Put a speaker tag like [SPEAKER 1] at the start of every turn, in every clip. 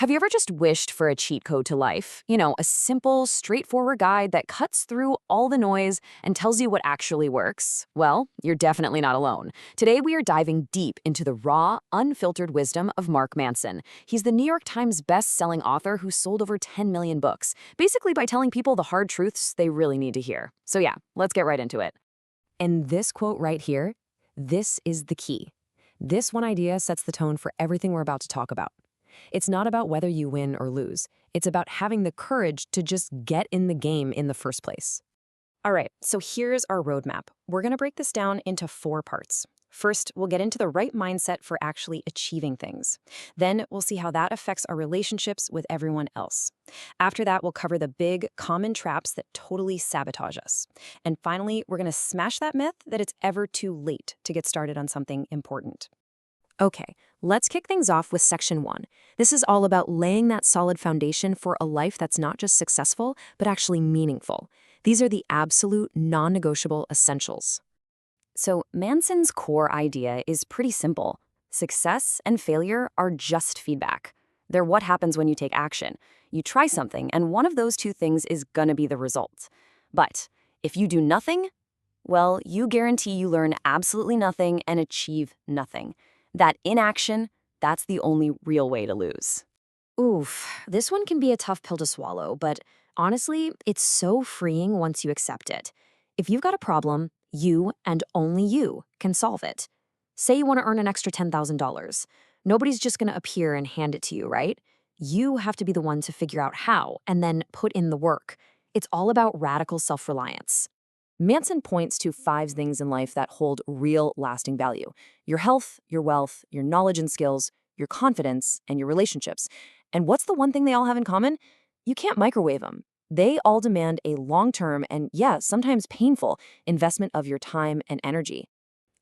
[SPEAKER 1] Have you ever just wished for a cheat code to life? A simple, straightforward guide that cuts through all the noise and tells you what actually works? Well, you're definitely not alone. Today, we are diving deep into the raw, unfiltered wisdom of Mark Manson. He's the New York Times best-selling author who sold over 10 million books, basically by telling people the hard truths they really need to hear. So yeah, let's get right into it. And this quote right here, this is the key. This one idea sets the tone for everything we're about to talk about. It's not about whether you win or lose. It's about having the courage to just get in the game in the first place. All right, so here's our roadmap. We're going to break this down into 4 parts. First, we'll get into the right mindset for actually achieving things. Then we'll see how that affects our relationships with everyone else. After that, we'll cover the big, common traps that totally sabotage us. And finally, we're going to smash that myth that it's ever too late to get started on something important. Okay, let's kick things off with section 1. This is all about laying that solid foundation for a life that's not just successful, but actually meaningful. These are the absolute non-negotiable essentials. So Manson's core idea is pretty simple. Success and failure are just feedback. They're what happens when you take action. You try something, and one of those 2 things is gonna be the result. But if you do nothing, well, you guarantee you learn absolutely nothing and achieve nothing. That inaction, that's the only real way to lose. Oof, this one can be a tough pill to swallow, but honestly, it's so freeing once you accept it. If you've got a problem, you and only you can solve it. Say you want to earn an extra $10,000. Nobody's just going to appear and hand it to you, right? You have to be the one to figure out how and then put in the work. It's all about radical self-reliance. Manson points to 5 things in life that hold real, lasting value: your health, your wealth, your knowledge and skills, your confidence, and your relationships. And what's the one thing they all have in common? You can't microwave them. They all demand a long-term and, yeah, sometimes painful investment of your time and energy.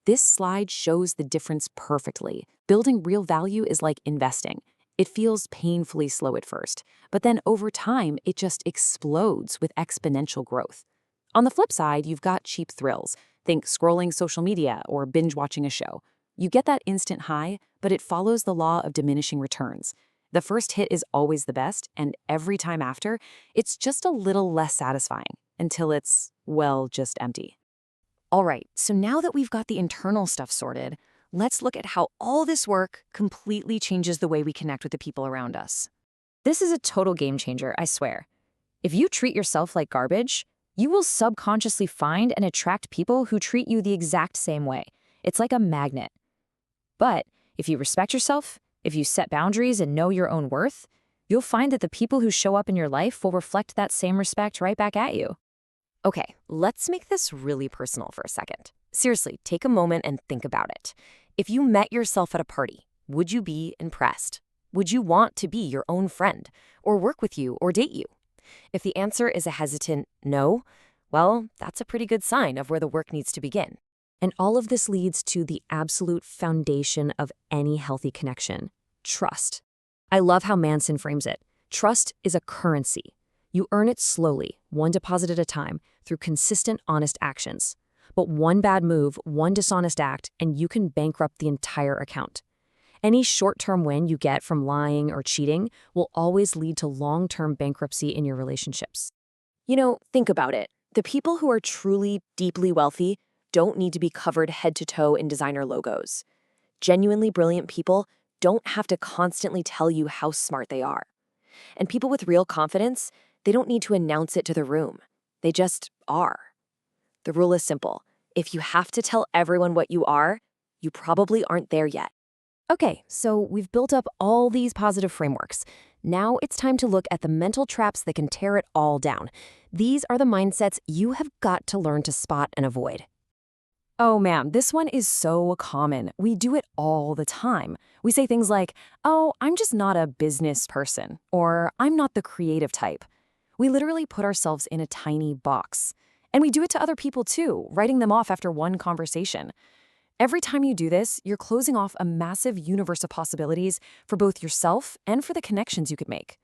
[SPEAKER 1] This slide shows the difference perfectly. Building real value is like investing. It feels painfully slow at first, but then over time, it just explodes with exponential growth. On the flip side, you've got cheap thrills. Think scrolling social media or binge watching a show. You get that instant high, but it follows the law of diminishing returns. The first hit is always the best, and every time after, it's just a little less satisfying until it's, well, just empty. All right, so now that we've got the internal stuff sorted, let's look at how all this work completely changes the way we connect with the people around us. This is a total game changer, I swear. If you treat yourself like garbage, you will subconsciously find and attract people who treat you the exact same way. It's like a magnet. But if you respect yourself, if you set boundaries and know your own worth, you'll find that the people who show up in your life will reflect that same respect right back at you. Okay, let's make this really personal for a second. Seriously, take a moment and think about it. If you met yourself at a party, would you be impressed? Would you want to be your own friend, or work with you, or date you? If the answer is a hesitant no, well, that's a pretty good sign of where the work needs to begin. And all of this leads to the absolute foundation of any healthy connection: trust. I love how Manson frames it. Trust is a currency. You earn it slowly, one deposit at a time, through consistent, honest actions. But one bad move, one dishonest act, and you can bankrupt the entire account. Any short-term win you get from lying or cheating will always lead to long-term bankruptcy in your relationships. Think about it. The people who are truly, deeply wealthy don't need to be covered head to toe in designer logos. Genuinely brilliant people don't have to constantly tell you how smart they are. And people with real confidence, they don't need to announce it to the room. They just are. The rule is simple. If you have to tell everyone what you are, you probably aren't there yet. Okay, so we've built up all these positive frameworks. Now it's time to look at the mental traps that can tear it all down. These are the mindsets you have got to learn to spot and avoid. Oh man, this one is so common. We do it all the time. We say things like, oh, I'm just not a business person, or I'm not the creative type. We literally put ourselves in a tiny box. And we do it to other people too, writing them off after one conversation. Every time you do this, you're closing off a massive universe of possibilities for both yourself and for the connections you could make.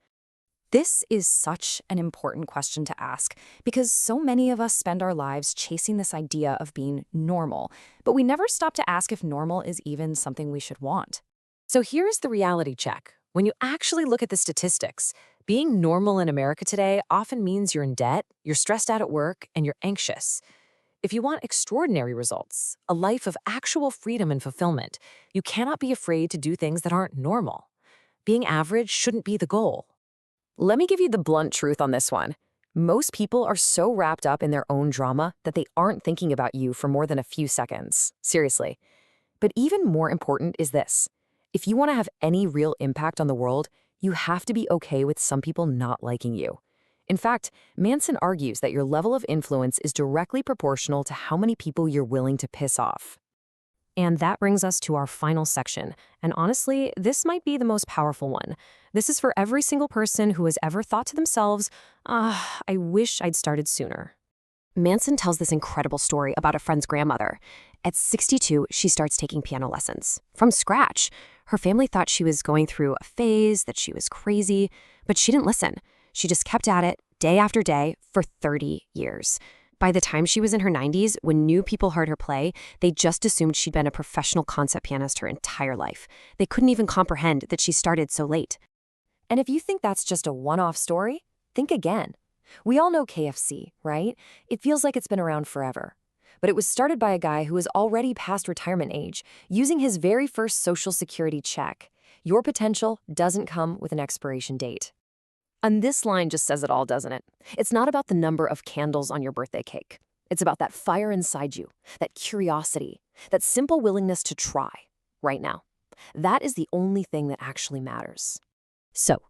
[SPEAKER 1] This is such an important question to ask because so many of us spend our lives chasing this idea of being normal, but we never stop to ask if normal is even something we should want. So here's the reality check. When you actually look at the statistics, being normal in America today often means you're in debt, you're stressed out at work, and you're anxious. If you want extraordinary results, a life of actual freedom and fulfillment, you cannot be afraid to do things that aren't normal. Being average shouldn't be the goal. Let me give you the blunt truth on this one. Most people are so wrapped up in their own drama that they aren't thinking about you for more than a few seconds. Seriously. But even more important is this. If you want to have any real impact on the world, you have to be okay with some people not liking you. In fact, Manson argues that your level of influence is directly proportional to how many people you're willing to piss off. And that brings us to our final section. And honestly, this might be the most powerful one. This is for every single person who has ever thought to themselves, I wish I'd started sooner. Manson tells this incredible story about a friend's grandmother. At 62, she starts taking piano lessons. From scratch. Her family thought she was going through a phase, that she was crazy, but she didn't listen. She just kept at it, day after day, for 30 years. By the time she was in her 90s, when new people heard her play, they just assumed she'd been a professional concert pianist her entire life. They couldn't even comprehend that she started so late. And if you think that's just a one-off story, think again. We all know KFC, right? It feels like it's been around forever. But it was started by a guy who was already past retirement age, using his very first Social Security check. Your potential doesn't come with an expiration date. And this line just says it all, doesn't it? It's not about the number of candles on your birthday cake. It's about that fire inside you, that curiosity, that simple willingness to try right now. That is the only thing that actually matters. So,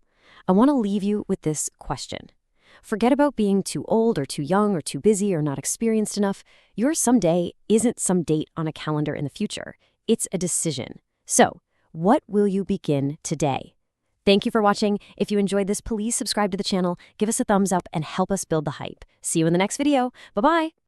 [SPEAKER 1] I want to leave you with this question. Forget about being too old or too young or too busy or not experienced enough. Your someday isn't some date on a calendar in the future. It's a decision. So, what will you begin today? Thank you for watching. If you enjoyed this, please subscribe to the channel, give us a thumbs up, and help us build the hype. See you in the next video. Bye-bye.